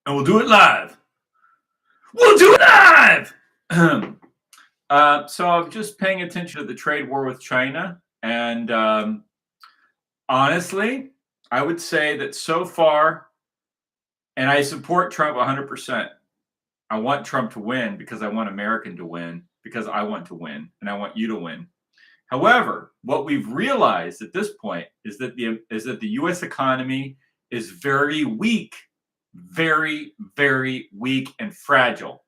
and we'll do it live. We'll do it live. So I'm just paying attention to the trade war with China, and honestly, I would say that so far, and I support Trump 100%. I want Trump to win because I want America to win, because I want to win, and I want you to win. However, what we've realized at this point is that the U.S. economy is very weak, very, very weak and fragile.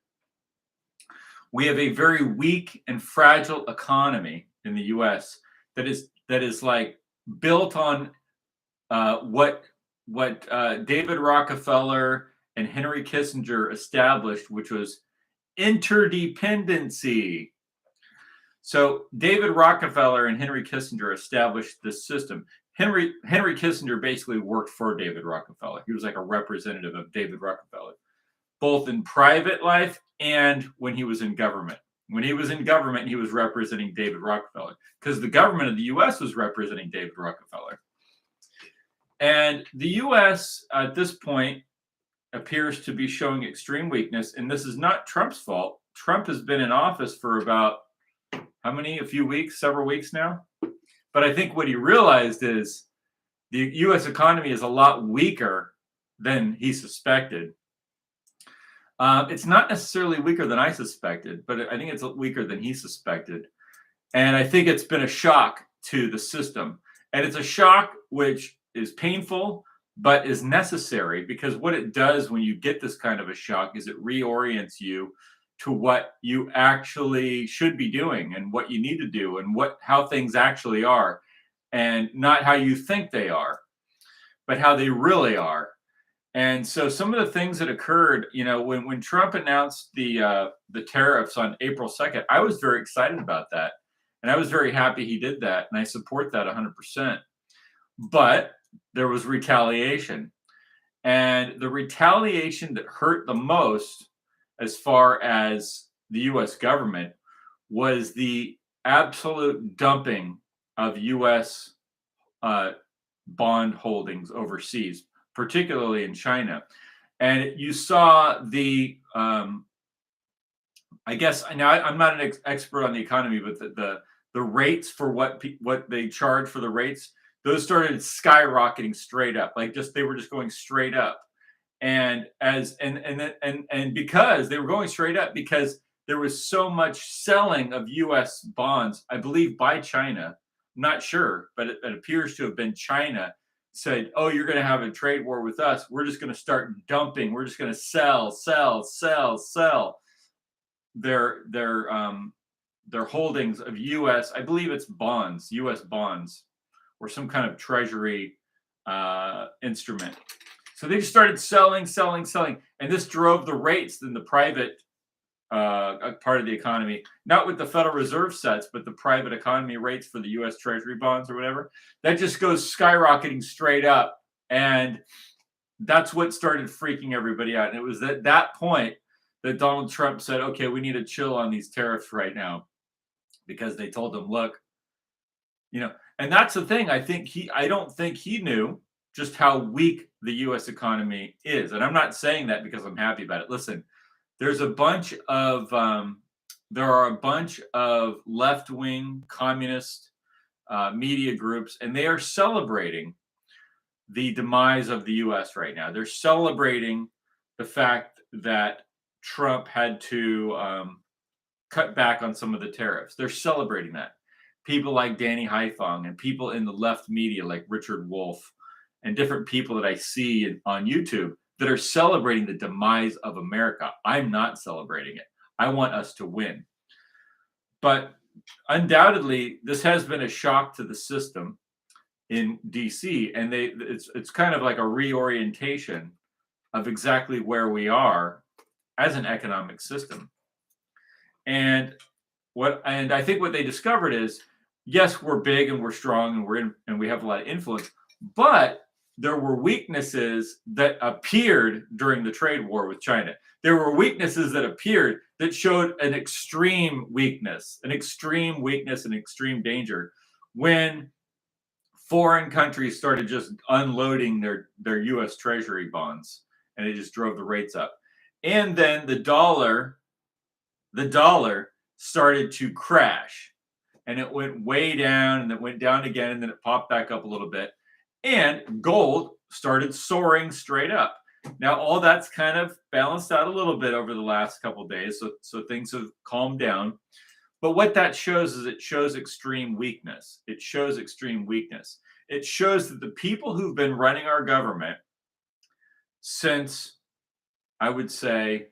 We have a very weak and fragile economy in the U.S. that is like built on what David Rockefeller and Henry Kissinger established, which was interdependency. So David Rockefeller and Henry Kissinger established this system. Henry Kissinger basically worked for David Rockefeller. He was like a representative of David Rockefeller, both in private life and when he was in government. When he was in government, he was representing David Rockefeller because the government of the U.S. was representing David Rockefeller. And the U.S. at this point appears to be showing extreme weakness, and this is not Trump's fault. Trump has been in office for about how many? A few weeks, several weeks now. But I think what he realized is the U.S. economy is a lot weaker than he suspected. It's not necessarily weaker than I suspected, but I think it's weaker than he suspected. And I think it's been a shock to the system. And it's a shock which is painful, but is necessary, because what it does when you get this kind of a shock is it reorients you to what you actually should be doing and what you need to do and how things actually are, and not how you think they are, but how they really are. And so some of the things that occurred, when Trump announced the tariffs on April 2nd, I was very excited about that. And I was very happy he did that. And I support that 100%. But there was retaliation. And the retaliation that hurt the most, as far as the U.S. government, was the absolute dumping of U.S. bond holdings overseas, particularly in China. And you saw I guess now I'm not an expert on the economy, but the rates for what they charge for the rates, those started skyrocketing straight up. They were just going straight up. And because they were going straight up, because there was so much selling of U.S. bonds, I believe by China, I'm not sure, but it appears to have been China, said, "Oh, you're going to have a trade war with us. We're just going to start dumping. We're just going to sell their holdings of U.S. I believe it's bonds, U.S. bonds, or some kind of treasury instrument." So they just started selling, and this drove the rates in the private part of the economy, not what the Federal Reserve sets, but the private economy rates for the U.S. Treasury bonds or whatever. That just goes skyrocketing straight up, and that's what started freaking everybody out. And it was at that point that Donald Trump said, "Okay, we need to chill on these tariffs right now," because they told him, "Look, and that's the thing. I don't think he knew just how weak the U.S. economy is. And I'm not saying that because I'm happy about it. Listen, there are a bunch of left-wing communist media groups, and they are celebrating the demise of the U.S. right now. They're celebrating the fact that Trump had to cut back on some of the tariffs. They're celebrating that. People like Danny Haiphong and people in the left media like Richard Wolff and different people that I see on YouTube that are celebrating the demise of America. I'm not celebrating it. I want us to win. But undoubtedly, this has been a shock to the system in DC, and it's kind of like a reorientation of exactly where we are as an economic system. And I think what they discovered is, yes, we're big and we're strong and we have a lot of influence, but there were weaknesses that appeared during the trade war with China. There were weaknesses that appeared that showed an extreme weakness, and extreme danger when foreign countries started just unloading their U.S. Treasury bonds and it just drove the rates up. And then the dollar started to crash, and it went way down, and it went down again, and then it popped back up a little bit, and gold started soaring straight up. Now all that's kind of balanced out a little bit over the last couple of days, so things have calmed down. But what that shows is it shows extreme weakness. It shows extreme weakness. It shows that the people who've been running our government since, I would say,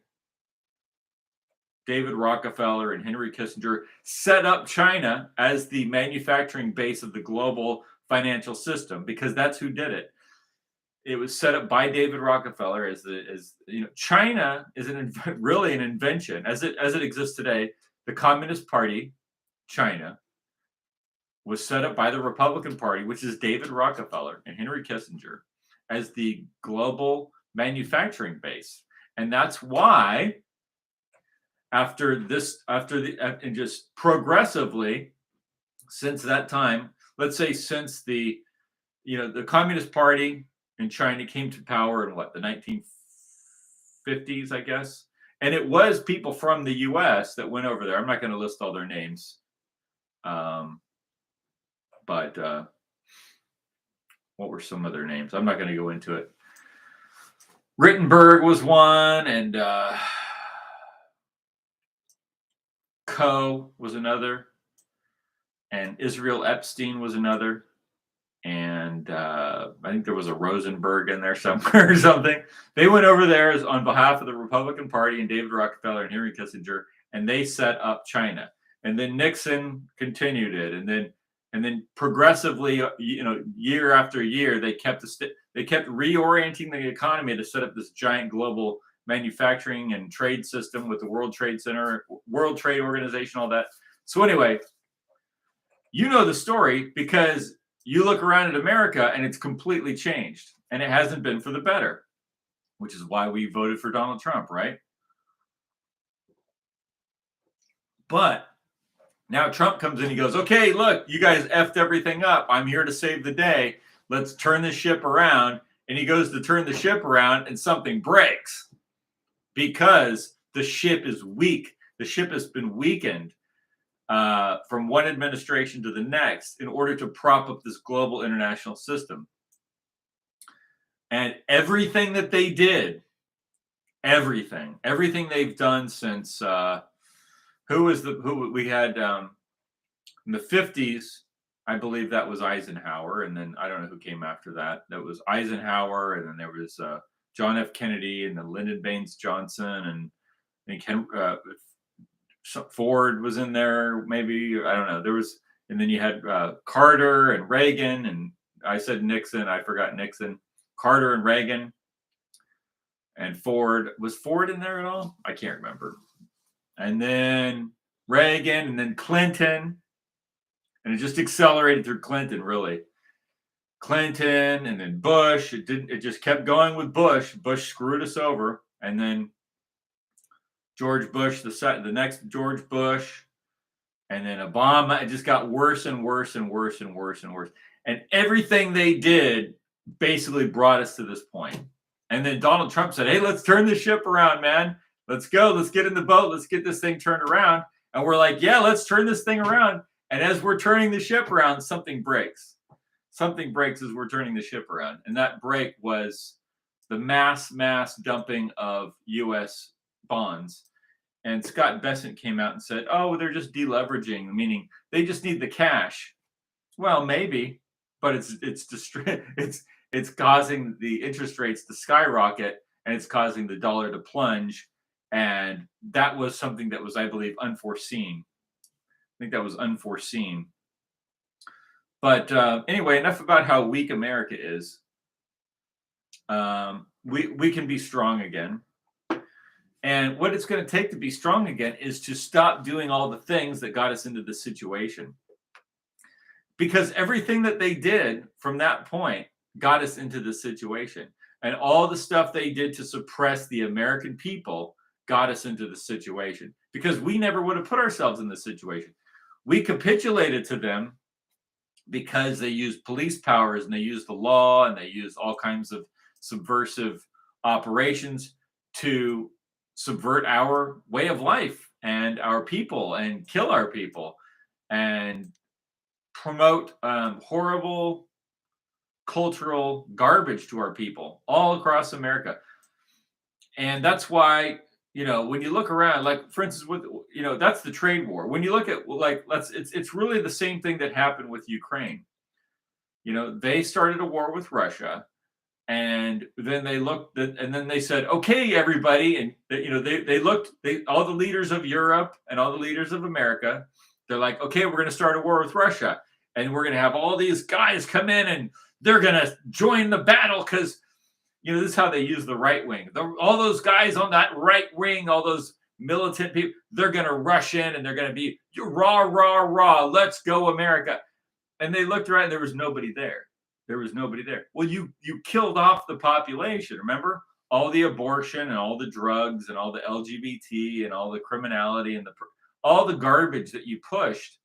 David Rockefeller and Henry Kissinger set up China as the manufacturing base of the global financial system, because that's who did it. It was set up by David Rockefeller as China is really an invention as it exists today. The Communist Party, China, was set up by the Republican Party, which is David Rockefeller and Henry Kissinger, as the global manufacturing base. And that's why and just progressively since that time, let's say since the Communist Party in China came to power in the 1950s, I guess. And it was people from the U.S. that went over there. I'm not going to list all their names. But what were some of their names? I'm not going to go into it. Rittenberg was one, and Coe was another, and Israel Epstein was another. And I think there was a Rosenberg in there somewhere or something. They went over there on behalf of the Republican Party and David Rockefeller and Henry Kissinger, and they set up China. And then Nixon continued it, and then progressively, year after year, they kept reorienting the economy to set up this giant global manufacturing and trade system with the World Trade Center, World Trade Organization, all that. So anyway, you know the story because you look around at America and it's completely changed, and it hasn't been for the better, which is why we voted for Donald Trump, right? But now Trump comes in, he goes, okay, look, you guys effed everything up. I'm here to save the day. Let's turn the ship around. And he goes to turn the ship around and something breaks because the ship is weak. The ship has been weakened from one administration to the next in order to prop up this global international system. And everything that they did, everything they've done since who we had in the 50s, I believe that was Eisenhower, and then I don't know who came after that. That was Eisenhower, and then there was John F. Kennedy, and then Lyndon Baines Johnson, and I think Ford was in there, maybe, I don't know. There was, and then you had Carter and Reagan, and I said Nixon, I forgot Nixon, Carter and Reagan, and Ford. Was Ford in there at all? I can't remember. And then Reagan, and then Clinton, and it just accelerated through Clinton, really. Clinton, and then Bush. It just kept going with Bush. Bush screwed us over, and then George Bush, the next George Bush, and then Obama. It just got worse and worse and worse and worse and worse. And everything they did basically brought us to this point. And then Donald Trump said, hey, let's turn the ship around, man. Let's go. Let's get in the boat. Let's get this thing turned around. And we're like, yeah, let's turn this thing around. And as we're turning the ship around, something breaks. Something breaks as we're turning the ship around. And that break was the mass dumping of U.S. bonds. And Scott Bessent came out and said, oh, they're just deleveraging, meaning they just need the cash. Well, maybe, but it's causing the interest rates to skyrocket, and it's causing the dollar to plunge. And that was something that was, I believe, unforeseen. I think that was unforeseen. But anyway, enough about how weak America is. We can be strong again. And what it's going to take to be strong again is to stop doing all the things that got us into this situation. Because everything that they did from that point got us into this situation. And all the stuff they did to suppress the American people got us into the situation. Because we never would have put ourselves in this situation. We capitulated to them because they used police powers, and they used the law, and they used all kinds of subversive operations to subvert our way of life and our people and kill our people and promote horrible cultural garbage to our people all across America. And that's why, when you look around, like for instance, with that's the trade war. When you look at it's really the same thing that happened with Ukraine. They started a war with Russia, and then they looked and then they said, okay, everybody, and they looked, all the leaders of Europe and all the leaders of America, they're like, okay, we're going to start a war with Russia, and we're going to have all these guys come in and they're going to join the battle because this is how they use the right wing. All those guys on that right wing, all those militant people, they're going to rush in and they're going to be rah, rah, rah, let's go America. And they looked around and there was nobody there. There was nobody there. Well, you killed off the population. Remember all the abortion and all the drugs and all the LGBT and all the criminality and all the garbage that you pushed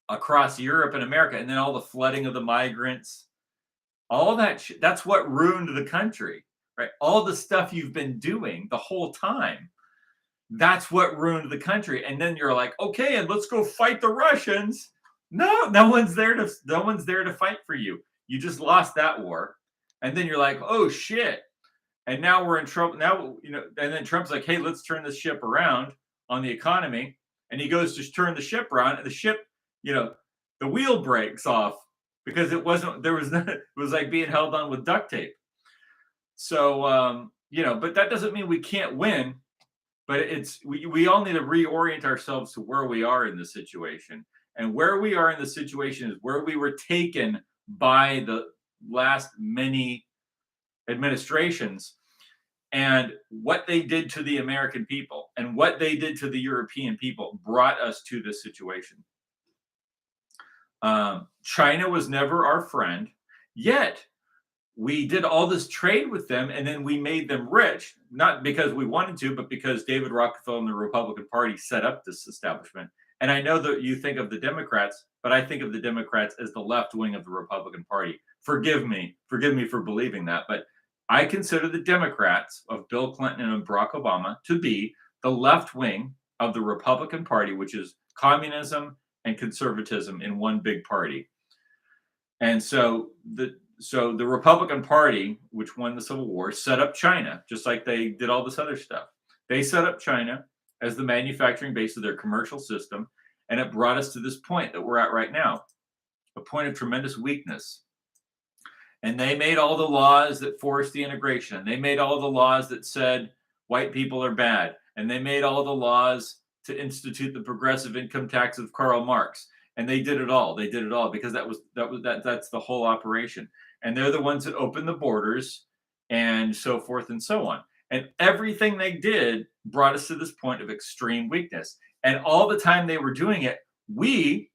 across Europe and America, and then all the flooding of the migrants. All that that's what ruined the country, right? All the stuff you've been doing the whole time, that's what ruined the country. And then you're like, okay, and let's go fight the Russians. No one's there to fight for you. You just lost that war. And then you're like, oh shit. And now we're in trouble. Now, and then Trump's like, hey, let's turn this ship around on the economy. And he goes to turn the ship around, and the ship, the wheel breaks off. Because it was like being held on with duct tape. So, but that doesn't mean we can't win. But we all need to reorient ourselves to where we are in the situation. And where we are in the situation is where we were taken by the last many administrations, and what they did to the American people and what they did to the European people brought us to this situation. China was never our friend, yet we did all this trade with them, and then we made them rich, not because we wanted to, but because David Rockefeller and the Republican Party set up this establishment. And I know that you think of the Democrats, but I think of the Democrats as the left wing of the Republican Party. Forgive me for believing that, but I consider the Democrats of Bill Clinton and Barack Obama to be the left wing of the Republican Party, which is communism and conservatism in one big party. And so the Republican Party, which won the Civil War, set up China, just like they did all this other stuff. They set up China as the manufacturing base of their commercial system, and it brought us to this point that we're at right now, a point of tremendous weakness. And they made all the laws that forced the integration. They made all the laws that said white people are bad. And they made all the laws to institute the progressive income tax of Karl Marx. And they did it all. They did it all because that's the whole operation. And they're the ones that opened the borders and so forth and so on. And everything they did brought us to this point of extreme weakness. And all the time they were doing it, we,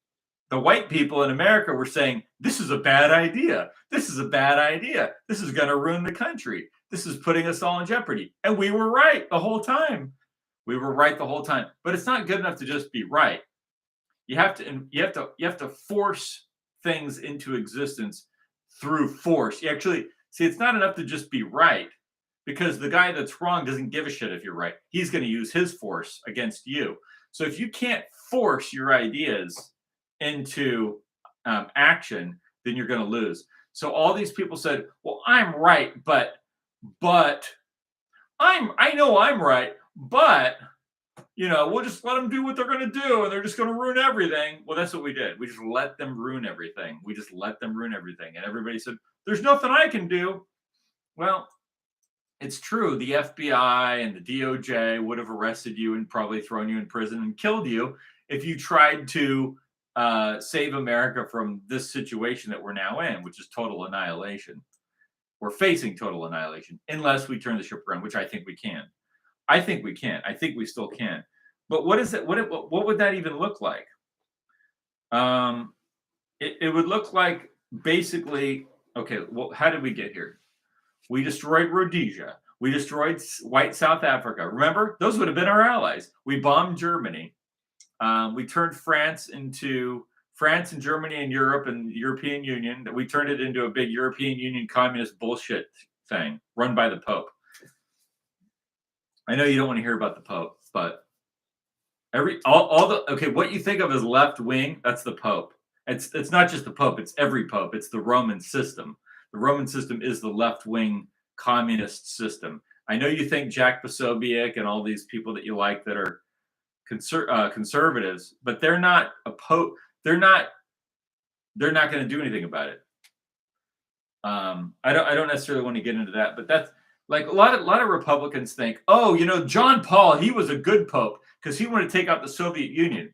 the white people in America, were saying, this is a bad idea. This is a bad idea. This is going to ruin the country. This is putting us all in jeopardy. And we were right the whole time. We were right the whole time. But it's not good enough to just be right. You have to force things into existence through force. You actually see, it's not enough to just be right, because the guy that's wrong doesn't give a shit if you're right. He's going to use his force against you. So if you can't force your ideas into action, then you're going to lose. So all these people said, well, I'm right, but I know I'm right, but we'll just let them do what they're going to do, and they're just going to ruin everything. Well, that's what we did. We just let them ruin everything. And everybody said, there's nothing I can do. Well, it's true. The FBI and the DOJ would have arrested you and probably thrown you in prison and killed you if you tried to save America from this situation that we're now in, which is total annihilation. We're facing total annihilation unless we turn the ship around, which I think we can. I think we can. I think we still can. But what is it? What would that even look like? It would look like basically, okay, well, how did we get here? We destroyed Rhodesia. We destroyed white South Africa. Remember, those would have been our allies. We bombed Germany. We turned France and Germany and Europe and the European Union. We turned it into a big European Union communist bullshit thing run by the Pope. I know you don't want to hear about the Pope, but what you think of as left wing, that's the Pope. It's not just the Pope, it's every Pope. It's the Roman system. The Roman system is the left wing communist system. I know you think Jack Posobiec and all these people that you like that are conservatives, but they're not a Pope. They're not going to do anything about it. I don't necessarily want to get into that, but that's like a lot of Republicans think, oh, John Paul, he was a good Pope because he wanted to take out the Soviet Union.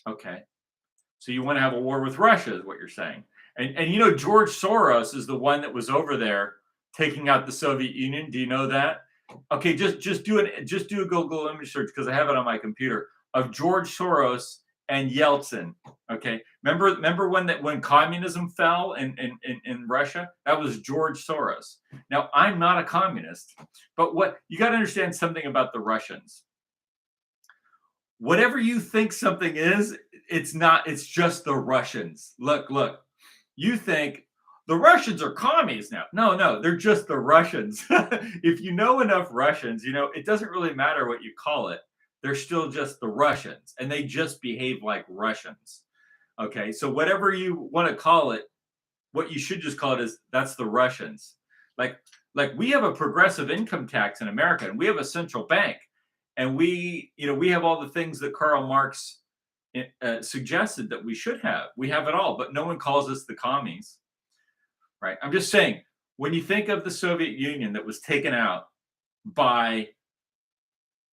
Okay. So you want to have a war with Russia is what you're saying. And George Soros is the one that was over there taking out the Soviet Union. Do you know that? Okay, just do a Google image search because I have it on my computer of George Soros and Yeltsin. Okay. Remember when communism fell in Russia? That was George Soros. Now, I'm not a communist, but what you got to understand something about the Russians. Whatever you think something is, it's not, it's just the Russians. Look, you think the Russians are commies now. No, they're just the Russians. If you know enough Russians, it doesn't really matter what you call it. They're still just the Russians, and they just behave like Russians. Okay, so whatever you want to call it, what you should just call it is that's the Russians. Like we have a progressive income tax in America, and we have a central bank. And we have all the things that Karl Marx suggested that we should have. We have it all, but no one calls us the commies, right? I'm just saying, when you think of the Soviet Union that was taken out by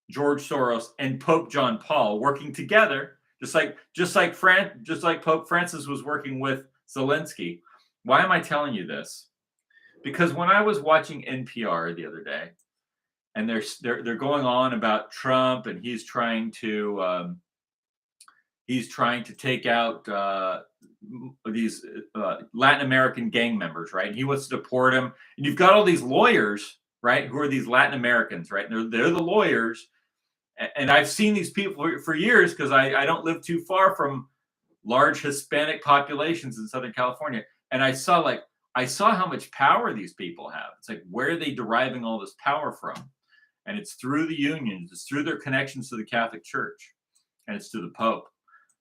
George Soros and Pope John Paul working together, just like Pope Francis was working with Zelensky. Why am I telling you this? Because when I was watching NPR the other day, and they're going on about Trump, and he's trying to take out these Latin American gang members, right? And he wants to deport them. And you've got all these lawyers, right, who are these Latin Americans, right? And they're the lawyers. And I've seen these people for years because I don't live too far from large Hispanic populations in Southern California, and I saw how much power these people have. It's like, where are they deriving all this power from? And it's through the unions, it's through their connections to the Catholic Church, and it's to the Pope.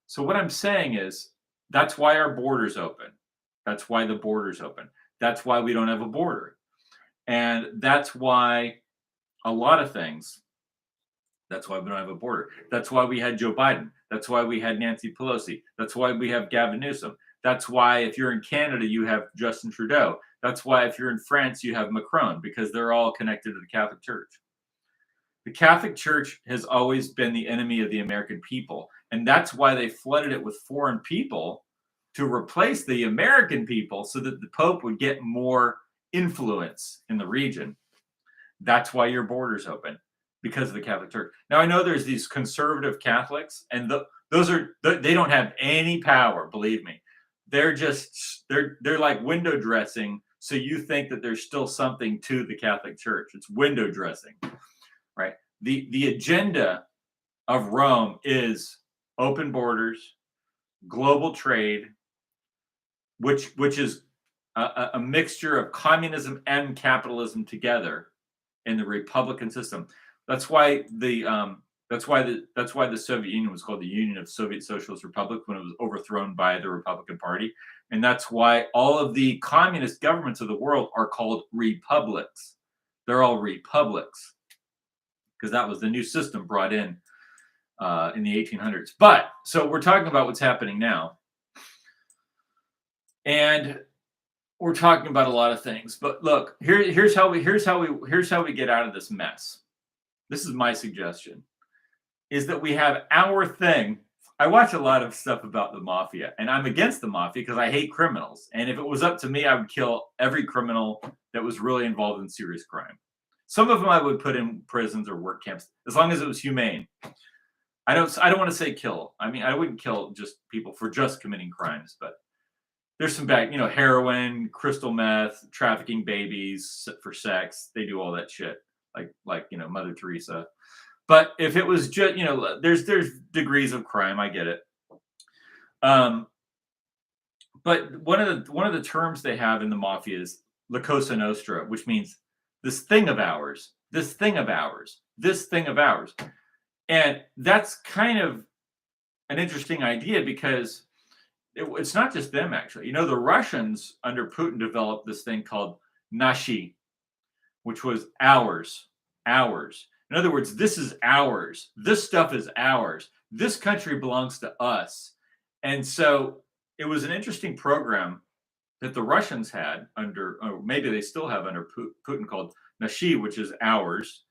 So what I'm saying is, that's why our border's open. That's why the border's open. That's why we don't have a border. And that's why a lot of things, that's why we don't have a border. That's why we had Joe Biden. That's why we had Nancy Pelosi. That's why we have Gavin Newsom. That's why if you're in Canada, you have Justin Trudeau. That's why if you're in France, you have Macron, because they're all connected to the Catholic Church. The Catholic Church has always been the enemy of the American people. And that's why they flooded it with foreign people to replace the American people so that the Pope would get more influence in the region. That's why your border's open, because of the Catholic Church. Now, I know there's these conservative Catholics, and they don't have any power, believe me. They're like window dressing, so you think that there's still something to the Catholic Church. It's window dressing. Right. The agenda of Rome is open borders, global trade, which is a mixture of communism and capitalism together in the Republican system. That's why the Soviet Union was called the Union of Soviet Socialist Republics when it was overthrown by the Republican Party, and that's why all of the communist governments of the world are called republics. They're all republics, because that was the new system brought in the 1800s. But so we're talking about what's happening now, and we're talking about a lot of things. But look, here's how we get out of this mess. This is my suggestion: is that we have our thing. I watch a lot of stuff about the mafia, and I'm against the mafia because I hate criminals. And if it was up to me, I would kill every criminal that was really involved in serious crime. Some of them I would put in prisons or work camps, as long as it was humane. I don't want to say kill. I mean, I wouldn't kill just people for just committing crimes, but there's some bad, heroin, crystal meth, trafficking babies for sex. They do all that shit, like Mother Teresa. But if it was just, there's degrees of crime. I get it. But one of the terms they have in the mafia is La Cosa Nostra, which means this thing of ours, this thing of ours, this thing of ours. And that's kind of an interesting idea because it's not just them, actually. The Russians under Putin developed this thing called nashi, which was ours, ours. In other words, this is ours. This stuff is ours. This country belongs to us. And so it was an interesting program that the Russians had under, or maybe they still have under Putin, called nashi, which is ours.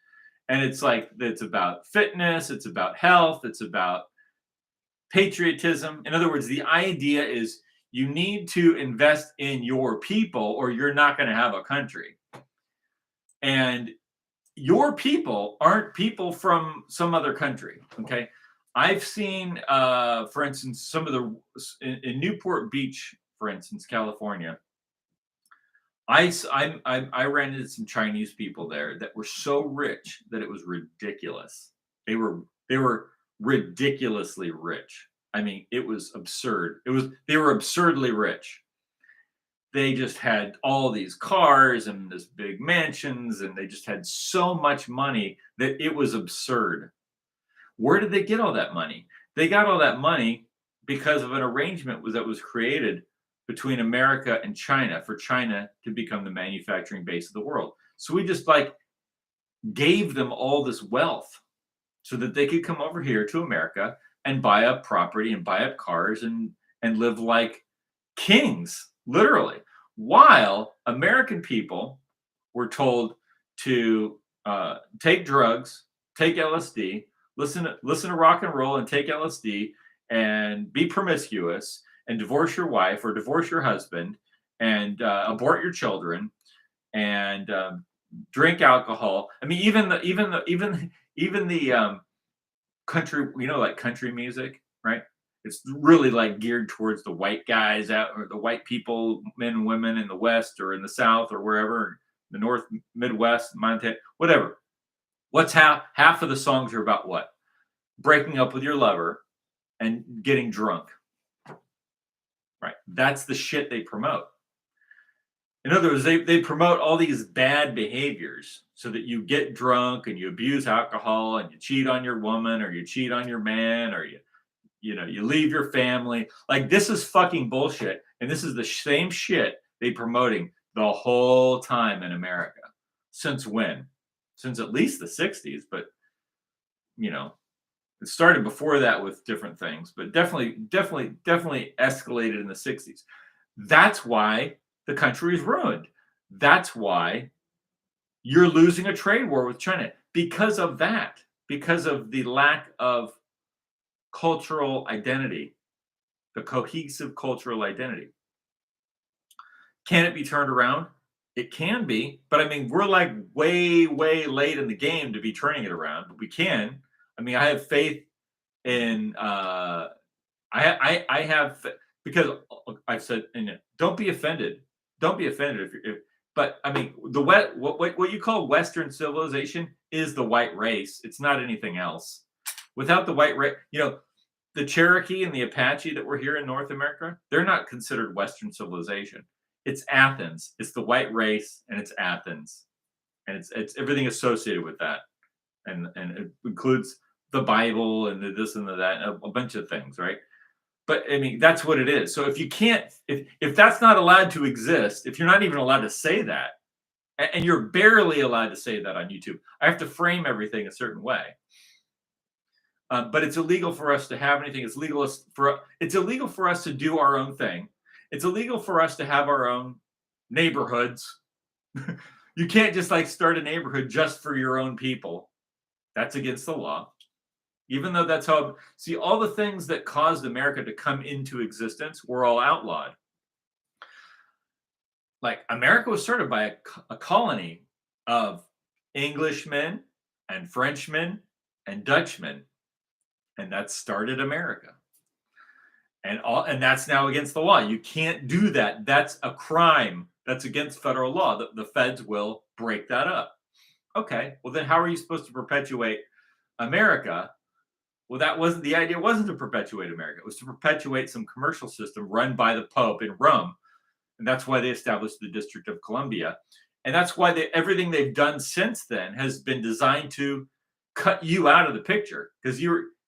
And it's about fitness, it's about health, it's about patriotism. In other words, the idea is you need to invest in your people or you're not going to have a country. And your people aren't people from some other country. Okay. I've seen, for instance, some of in Newport Beach, for instance, California, I ran into some Chinese people there that were so rich that it was ridiculous. They were ridiculously rich. I mean, it was absurd. They were absurdly rich. They just had all these cars and this big mansions, and they just had so much money that it was absurd. Where did they get all that money? They got all that money because of an arrangement that was created between America and China for China to become the manufacturing base of the world. So we just gave them all this wealth so that they could come over here to America and buy up property and buy up cars and live like kings, literally, while American people were told to take drugs, take LSD, listen to rock and roll and take LSD and be promiscuous and divorce your wife or divorce your husband and abort your children and drink alcohol. I mean, even the country, like country music, right? It's really geared towards the white guys out, or the white people, men and women in the West or in the South or wherever, the North, Midwest, Montana, whatever. What's half of the songs are about what? Breaking up with your lover and getting drunk. Right. That's the shit they promote. In other words, they promote all these bad behaviors so that you get drunk and you abuse alcohol and you cheat on your woman or you cheat on your man or you leave your family. This is fucking bullshit. And this is the same shit they promoting the whole time in America. Since when? Since at least the 60s, but it started before that with different things, but definitely escalated in the 60s. That's why the country is ruined. That's why you're losing a trade war with China because of that, because of the lack of cultural identity, the cohesive cultural identity. Can it be turned around? It can be, but I mean, we're way, way late in the game to be turning it around, but we can. I mean, I have faith in, I have, because I've said, and don't be offended. Don't be offended but I mean, what you call Western civilization is the white race. It's not anything else. Without the white race, the Cherokee and the Apache that were here in North America, they're not considered Western civilization. It's Athens. It's the white race, and it's Athens, and it's everything associated with that, and it includes the Bible and the this and the that, a bunch of things, right? But I mean, that's what it is. So if you can't, if that's not allowed to exist, if you're not even allowed to say that, and you're barely allowed to say that on YouTube, I have to frame everything a certain way. But it's illegal for us to have anything. It's illegal for us to do our own thing. It's illegal for us to have our own neighborhoods. You can't just start a neighborhood just for your own people. That's against the law. Even though that's how, see, all the things that caused America to come into existence were all outlawed. America was started by a colony of Englishmen and Frenchmen and Dutchmen. And that started America. And that's now against the law. You can't do that. That's a crime. That's against federal law. The feds will break that up. Okay, well then how are you supposed to perpetuate America? Well, that wasn't the idea. It wasn't to perpetuate America. It was to perpetuate some commercial system run by the Pope in Rome And that's why they established the District of Columbia. And that's why everything they've done since then has been designed to cut you out of the picture, because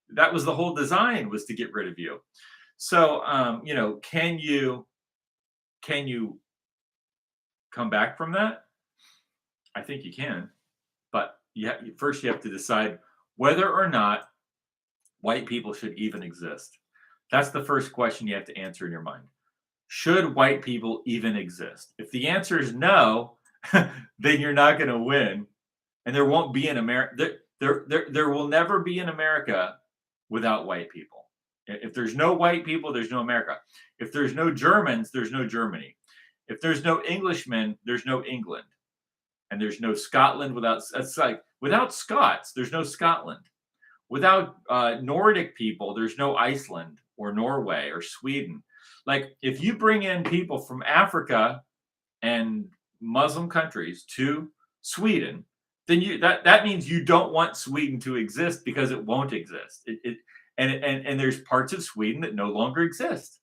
that was the whole design, was to get rid of you. So, can you come back from that? I think you can, but first you have to decide whether or not white people should even exist. That's the first question you have to answer in your mind. Should white people even exist? If the answer is no, then you're not going to win, and there won't be an America. There will never be an America without white people. If there's no white people, there's no America. If there's no Germans, there's no Germany. If there's no Englishmen, there's no England. And there's no Scotland without Scots, there's no Scotland. Without Nordic people, there's no Iceland or Norway or Sweden. Like, if you bring in people from Africa and Muslim countries to Sweden, then that means you don't want Sweden to exist, because it won't exist. And there's parts of Sweden that no longer exist.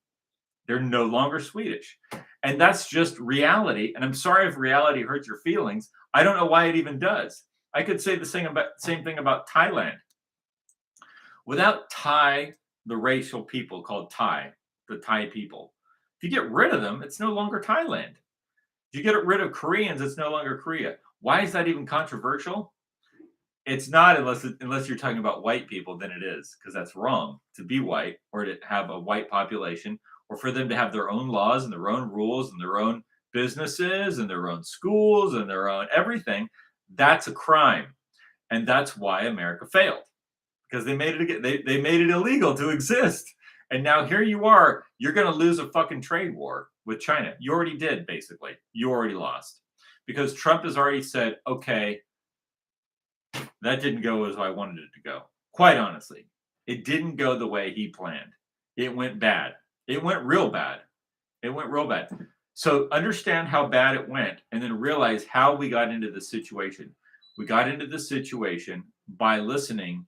They're no longer Swedish. And that's just reality. And I'm sorry if reality hurts your feelings. I don't know why it even does. I could say the same thing about Thailand. Without Thai, the racial people called Thai, the Thai people, if you get rid of them, it's no longer Thailand. If you get rid of Koreans, it's no longer Korea. Why is that even controversial? It's not, unless you're talking about white people, then it is, because that's wrong to be white or to have a white population, or for them to have their own laws and their own rules and their own businesses and their own schools and their own everything. That's a crime. And that's why America failed, because they made it illegal to exist. And now here you are, you're going to lose a fucking trade war with China. You already did, basically. You already lost, because Trump has already said, okay, that didn't go as I wanted it to go. Quite honestly, it didn't go the way he planned. It went bad. It went real bad. It went real bad. So understand how bad it went, and then realize how we got into this situation. We got into this situation by listening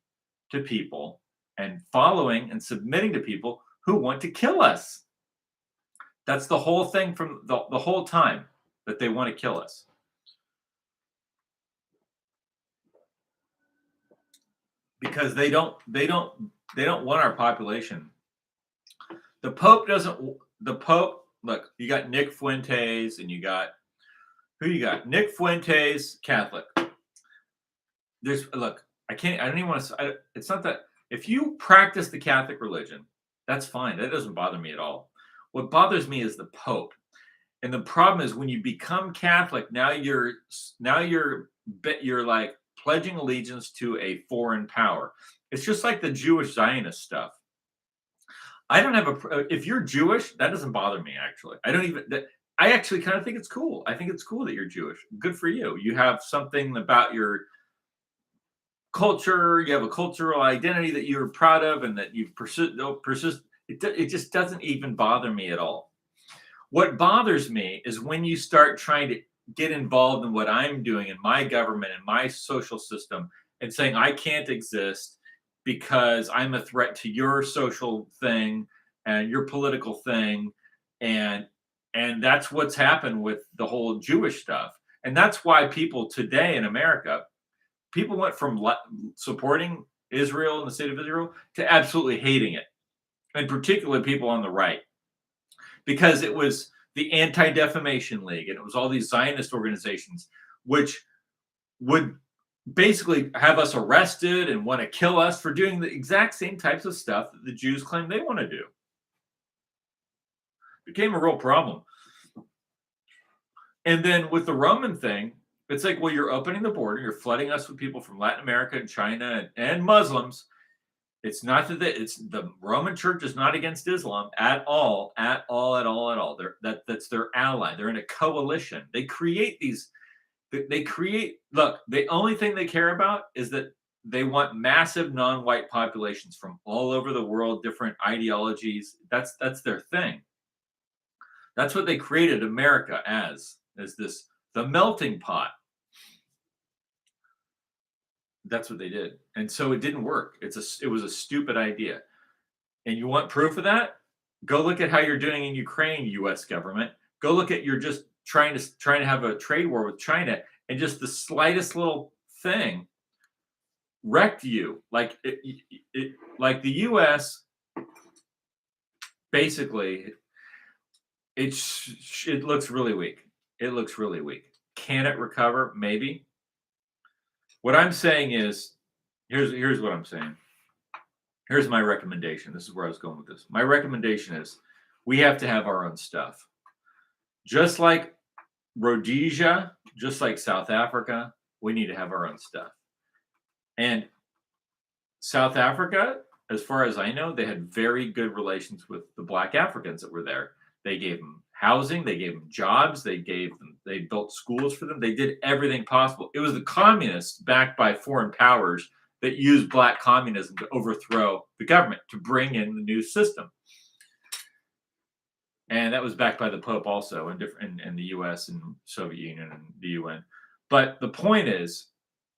to people and following and submitting to people who want to kill us. That's the whole thing from the whole time, that they want to kill us. Because they don't want our population. The Pope doesn't. The Pope, look, you got Nick Fuentes, and you got Nick Fuentes, Catholic. I don't even want to. It's not that. If you practice the Catholic religion, that's fine. That doesn't bother me at all. What bothers me is the Pope. And the problem is, when you become Catholic, now you're like pledging allegiance to a foreign power. It's just like the Jewish Zionist stuff. I don't have if you're Jewish, that doesn't bother me, actually. I actually kind of think it's cool. I think it's cool that you're Jewish. Good for you. You have something about your culture. You have a cultural identity that you're proud of, and that you persist. It just doesn't even bother me at all. What bothers me is when you start trying to get involved in what I'm doing in my government and my social system, and saying I can't exist because I'm a threat to your social thing and your political thing. And that's what's happened with the whole Jewish stuff. And that's why people today in America, people went from supporting Israel and the state of Israel to absolutely hating it. And particularly people on the right, because it was the Anti-Defamation League, and it was all these Zionist organizations, which would basically have us arrested and want to kill us for doing the exact same types of stuff that the Jews claim they want to do. It became a real problem. And then with the Roman thing, it's like, well, you're opening the border, you're flooding us with people from Latin America and China and Muslims. It's not that it's the Roman Church is not against Islam at all. That's their ally. They're in a coalition. They create these. Look, the only thing they care about is that they want massive non-white populations from all over the world, different ideologies. That's their thing. That's what they created America as the melting pot. That's what they did. And so it didn't work. It was a stupid idea. And you want proof of that? Go look at how you're doing in Ukraine, US government. Go look at you're just trying to have a trade war with China, and just the slightest little thing wrecked you. Like like the U.S. basically, it looks really weak. It looks really weak. Can it recover? Maybe. What I'm saying is, here's what I'm saying. Here's my recommendation. This is where I was going with this. My recommendation is we have to have our own stuff. Just like Rhodesia, just like South Africa, we need to have our own stuff. And South Africa, as far as I know, they had very good relations with the Black Africans that were there. They gave them housing, they gave them jobs, they built schools for them. They did everything possible. It was the communists backed by foreign powers that used black communism to overthrow the government, to bring in the new system. And that was backed by the Pope also, in the U.S. and Soviet Union and the UN. But the point is,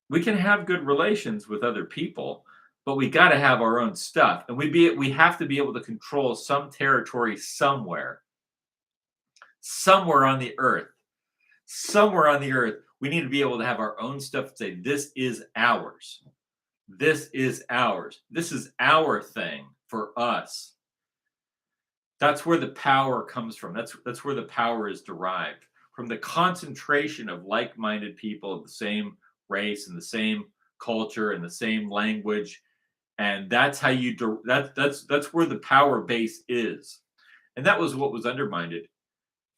we can have good relations with other people, but we got to have our own stuff, and we have to be able to control some territory somewhere on the earth. Somewhere on the earth, we need to be able to have our own stuff and say, this is ours. This is ours. This is our thing for us. That's where the power comes from. That's where the power is derived, from the concentration of like-minded people of the same race and the same culture and the same language. And that's how that's where the power base is. And that was what was undermined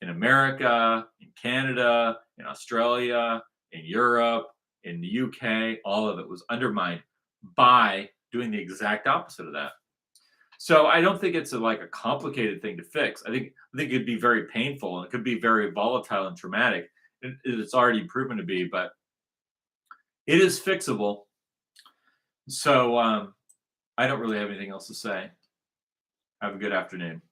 in America, in Canada, in Australia, in Europe, in the UK. All of it was undermined by doing the exact opposite of that. So I don't think it's like a complicated thing to fix. I think it'd be very painful, and it could be very volatile and traumatic. It's already proven to be, but it is fixable. So I don't really have anything else to say. Have a good afternoon.